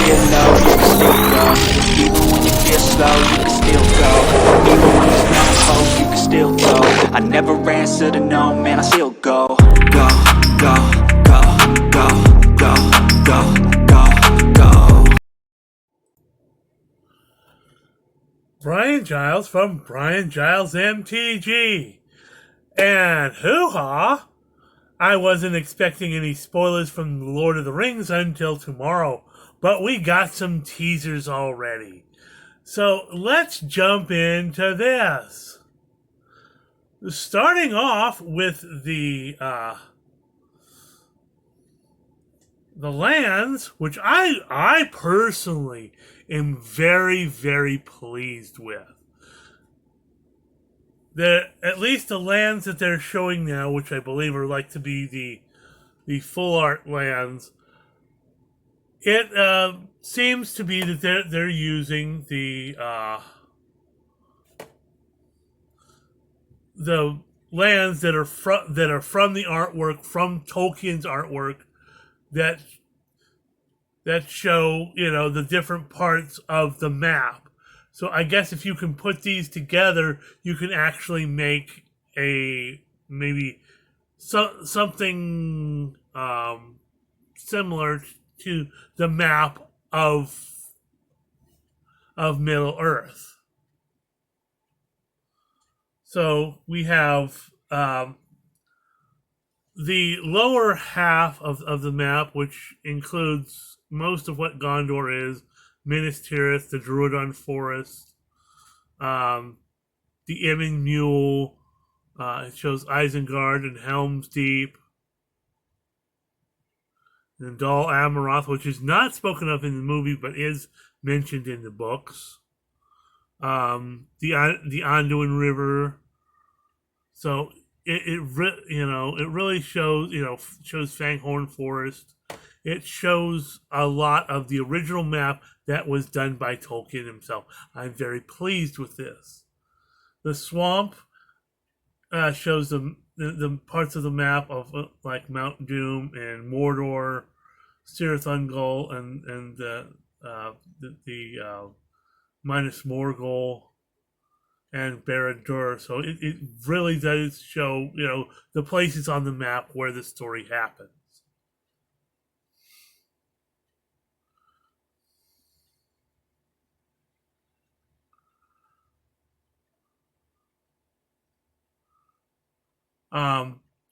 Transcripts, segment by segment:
feel low, you can still go. Even when you feel slow, you can still go. Even when there's no hope, you can still go. I never answer to no, man, I still go. Go, go, go, go, go, go, go, go. Brian Giles from Brian Giles MTG. And hoo-ha! I wasn't expecting any spoilers from Lord of the Rings until tomorrow, but we got some teasers already. So let's jump into this. Starting off with the lands, which I personally am very, very pleased with. At least the lands that they're showing now, which I believe are like to be the full art lands, it seems to be that they're using the lands that are from the artwork, from Tolkien's artwork, that show, the different parts of the map. So I guess if you can put these together, you can actually make a maybe something similar to the map of Middle Earth. So we have the lower half of the map, which includes most of what Gondor is: Minas Tirith, the Druidon Forest, the Emyn Muil. It shows Isengard and Helm's Deep, and Dol Amroth, which is not spoken of in the movie but is mentioned in the books. The Anduin River. So it really shows Fanghorn Forest. It shows a lot of the original map that was done by Tolkien himself. I'm very pleased with this. The swamp shows the parts of the map of like Mount Doom and Mordor, Cirith Ungol, and the Minas Morgul and Barad-dûr. So it really does show the places on the map where the story happens.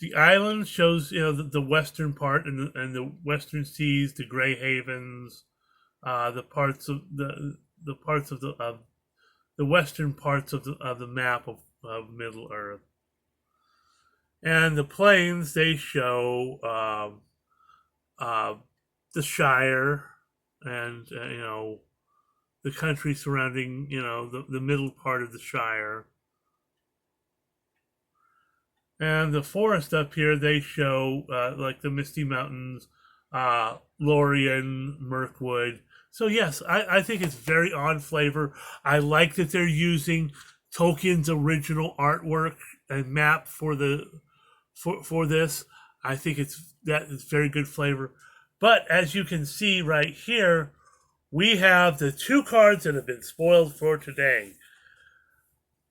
The island shows the western part and the western seas, the Grey Havens, the parts of the parts of the western parts of the map of Middle Earth, and the plains. They show the Shire and the country surrounding the middle part of the Shire. And the forest up here, they show like the Misty Mountains, Lorien, Mirkwood. So yes, I think it's very on flavor. I like that they're using Tolkien's original artwork and map for this. I think it's very good flavor. But as you can see right here, we have the two cards that have been spoiled for today.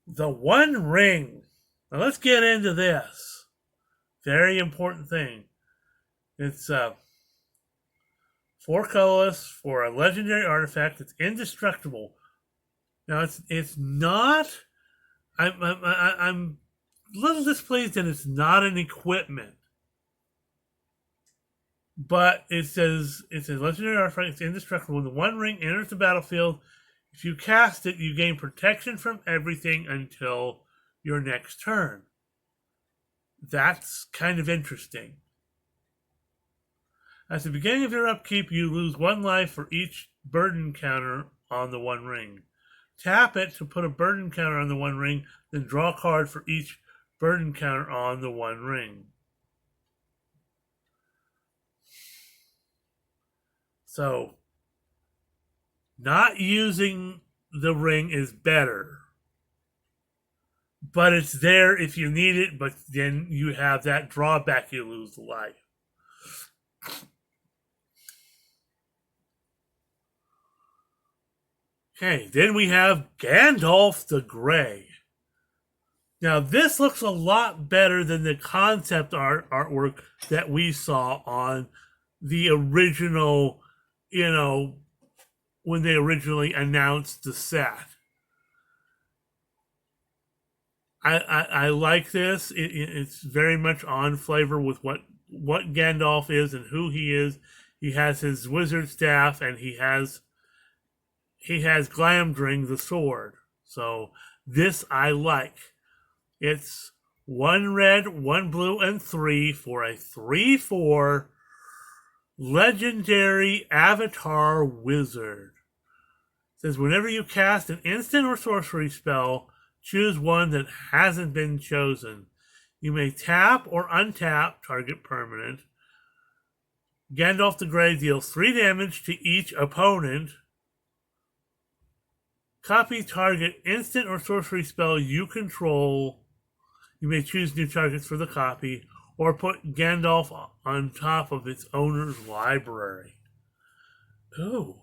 The One Ring. Now let's get into this. Very important thing. It's 4 colorless for a legendary artifact. It's indestructible. Now it's not. I'm a little displeased that it's not an equipment. But it says it's a legendary artifact. It's indestructible. When the One Ring enters the battlefield, if you cast it, you gain protection from everything until your next turn. That's kind of interesting. At the beginning of your upkeep, you lose 1 life for each burden counter on the One Ring. Tap it to put a burden counter on the One Ring, then draw a card for each burden counter on the One Ring. So, not using the ring is better. But it's there if you need it, but then you have that drawback, you lose life. Okay, then we have Gandalf the Grey. Now, this looks a lot better than the concept artwork that we saw on the original, when they originally announced the set. I like this. It's very much on flavor with what Gandalf is and who he is. He has his wizard staff, and he has Glamdring the sword. So this I like. It's 1 red, 1 blue, and 3 for a 3/4 legendary avatar wizard. It says whenever you cast an instant or sorcery spell, choose one that hasn't been chosen. You may tap or untap target permanent. Gandalf the Grey deals 3 damage to each opponent. Copy target instant or sorcery spell you control. You may choose new targets for the copy, or put Gandalf on top of its owner's library. Ooh,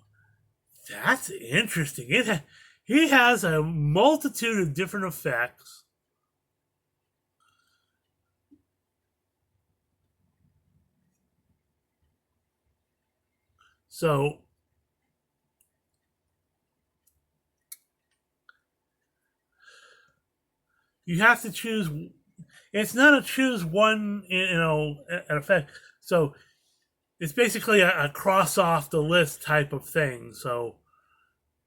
that's interesting. He has a multitude of different effects. So, you have to choose. It's not a choose one, an effect. So, it's basically a cross off the list type of thing. So,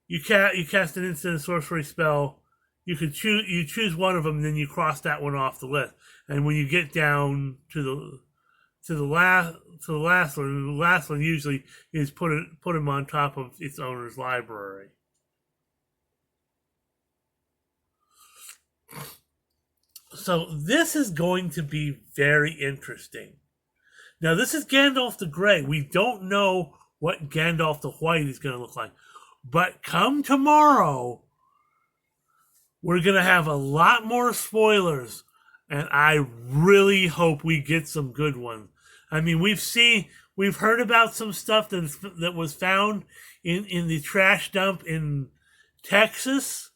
you cast an instant sorcery spell. You choose one of them, then you cross that one off the list. And when you get down to the last one, the last one usually is put him on top of its owner's library. So this is going to be very interesting. Now, this is Gandalf the Grey. We don't know what Gandalf the White is going to look like. But come tomorrow, we're going to have a lot more spoilers. And I really hope we get some good ones. I mean, we've heard about some stuff that was found in the trash dump in Texas.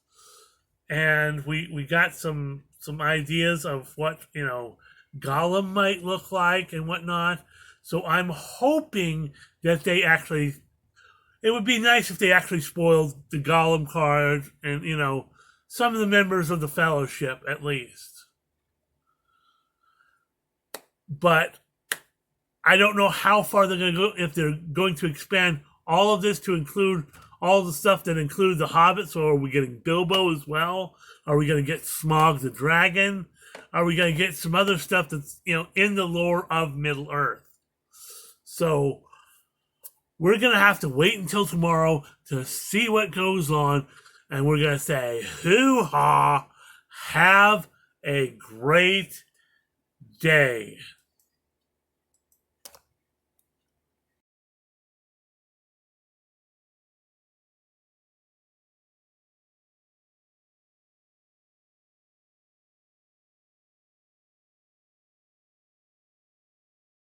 And we got some ideas of what, Gollum might look like and whatnot. So I'm hoping that it would be nice if they actually spoiled the Gollum card and, some of the members of the Fellowship at least. But I don't know how far they're going to go, if they're going to expand all of this to include all the stuff that includes the Hobbit. So are we getting Bilbo as well? Are we going to get Smaug the Dragon? Are we going to get some other stuff that's, in the lore of Middle Earth? So we're going to have to wait until tomorrow to see what goes on. And we're going to say, hoo-ha, have a great day.